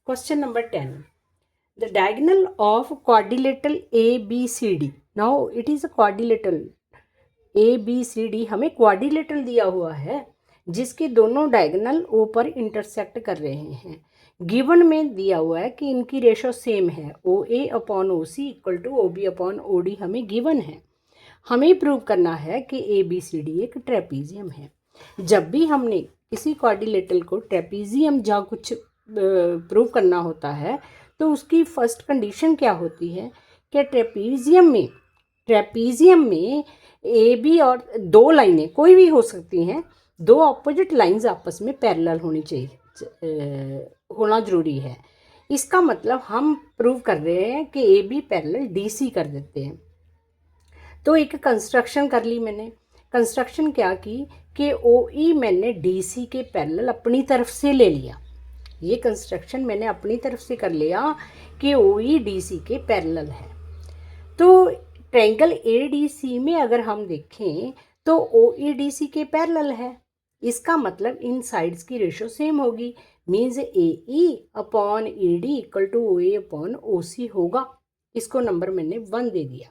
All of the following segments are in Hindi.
Question number 10. The diagonal of quadrilateral ABCD. Now it is a quadrilateral ABCD. हमें quadrilateral दिया हुआ है जिसके दोनों डायगोनल O पर इंटरसेक्ट कर रहे हैं. गिवन में दिया हुआ है कि इनकी रेशो सेम है. OA upon OC equal to OB upon OD हमें गिवन है. हमें प्रूव करना है कि ABCD एक ट्रेपीजियम है. जब भी हमने किसी क्वाड्रिलेटरल को ट्रेपीजियम या कुछ प्रूव करना होता है तो उसकी फर्स्ट कंडीशन क्या होती है कि ट्रेपीजियम में ए बी और दो लाइनें कोई भी हो सकती हैं, दो ऑपोजिट लाइंस आपस में पैरेलल होनी चाहिए, होना ज़रूरी है. इसका मतलब हम प्रूव कर रहे हैं कि A B parallel D C कर देते हैं. तो एक कंस्ट्रक्शन कर ली मैंने. कंस्ट्रक्शन क्या की कि ओ ई मैंने डी सी के पैरेलल अपनी तरफ से ले लिया. ये कंस्ट्रक्शन मैंने अपनी तरफ से कर लिया कि ओ ई डी सी के पैरेलल है. तो ट्रायंगल ए डी सी में अगर हम देखें तो ओ ई डी सी के पैरेलल है. इसका मतलब इन साइड्स की रेशो सेम होगी. Means A E upon E D equal to O A upon O C होगा. इसको नंबर मैंने 1 दे दिया.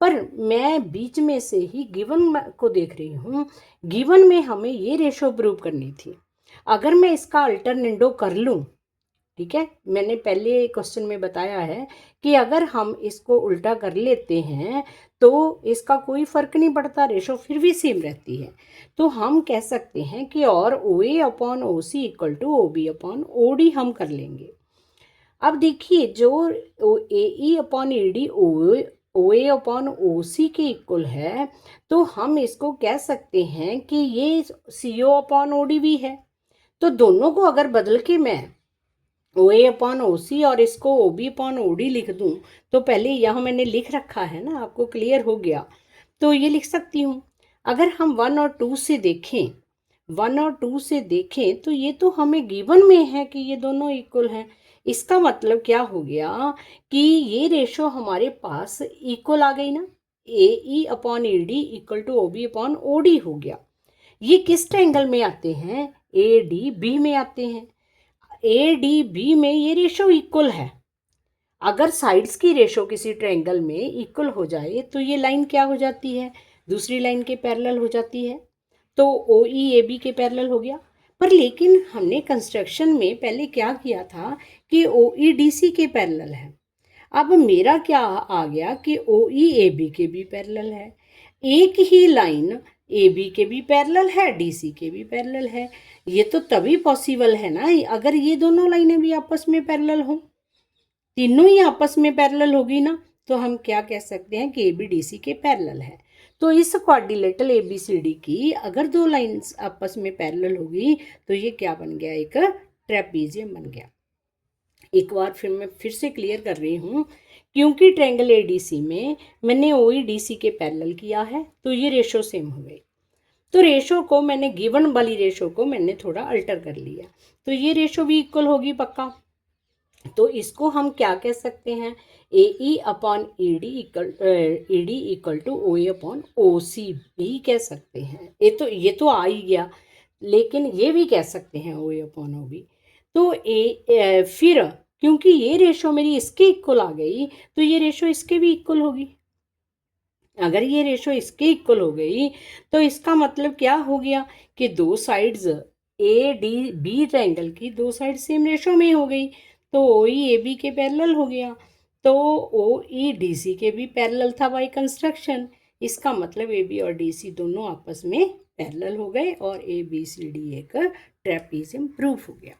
पर मैं बीच में से ही गिवन को देख रही हूँ. गिवन में हमें ये रेशो प्रूव करनी थी. अगर मैं इसका अल्टरनेटो कर लूँ, ठीक है, मैंने पहले क्वेश्चन में बताया है कि अगर हम इसको उल्टा कर लेते हैं तो इसका कोई फ़र्क नहीं पड़ता, रेशो फिर भी सेम रहती है. तो हम कह सकते हैं कि और O A upon O C equal to O B upon O D हम कर लेंगे. अब देखिए जो A E upon A D O A upon O C के इक्वल है तो हम इसको कह सकते हैं कि ये सी ओ अपॉन ओ डी भी है. तो दोनों को अगर बदल के मैं ओ ए अपॉन ओ सी और इसको O B upon O D लिख दूँ तो पहले यहाँ मैंने लिख रखा है ना, आपको क्लियर हो गया, तो ये लिख सकती हूँ. अगर हम 1 और 2 से देखें तो ये तो हमें गिवन में है कि ये दोनों इक्वल हैं. इसका मतलब क्या हो गया कि ये रेशो हमारे पास इक्वल आ गई ना. A E upon A D equal to O B upon O D हो गया. ये किस ट्रायंगल में आते हैं? ए डी बी में आते हैं. ए डी बी में ये रेशो इक्वल है. अगर साइड्स की रेशो किसी ट्रायंगल में इक्वल हो जाए तो ये लाइन क्या हो जाती है? दूसरी लाइन के पैरेलल हो जाती है. तो ओ ई ए बी के पैरेलल हो गया. पर लेकिन हमने कंस्ट्रक्शन में पहले क्या किया था कि ओ ई डी सी के पैरेलल है. अब मेरा क्या आ गया कि ओ ई ए बी के भी पैरेलल है. एक ही लाइन ए बी के भी पैरेलल है, डी सी के भी पैरेलल है. ये तो तभी पॉसिबल है ना अगर ये दोनों लाइनें भी आपस में पैरेलल हों. तीनों ही आपस में पैरेलल होगी ना, तो हम क्या कह सकते हैं कि ए बी डी सी के पैरेलल है. तो इस quadrilateral A B C D की अगर दो लाइंस आपस में पैरेलल होगी तो ये क्या बन गया? एक ट्रेपीजियम बन गया. एक बार फिर मैं फिर से क्लियर कर रही हूँ. क्योंकि ट्रायंगल ए डी सी में मैंने ओ ई डी सी के पैरेलल किया है तो ये रेशो सेम हो गई. तो रेशो को मैंने गिवन वाली रेशो को मैंने थोड़ा अल्टर कर लिया. तो ये रेशो भी इक्वल होगी पक्का. तो इसको हम क्या कह सकते हैं? A E upon E D equal to O A upon O C भी कह सकते हैं. ये तो आ ही गया, लेकिन ये भी कह सकते हैं ओ ए अपॉन ओ बी. तो फिर क्योंकि ये रेशो मेरी इसके इक्वल आ गई तो ये रेशो इसके भी इक्वल होगी. अगर ये रेशो इसके इक्वल हो गई तो इसका मतलब क्या हो गया कि दो sides A D B triangle की दो साइड सेम रेशो में हो गई. तो ओ ई ए बी के पैरेलल हो गया. तो ओ ई डी सी के भी पैरेलल था बाय कंस्ट्रक्शन. इसका मतलब ए बी और डी सी दोनों आपस में पैरेलल हो गए और ए बी सी डी एक ट्रेपीजियम प्रूफ हो गया.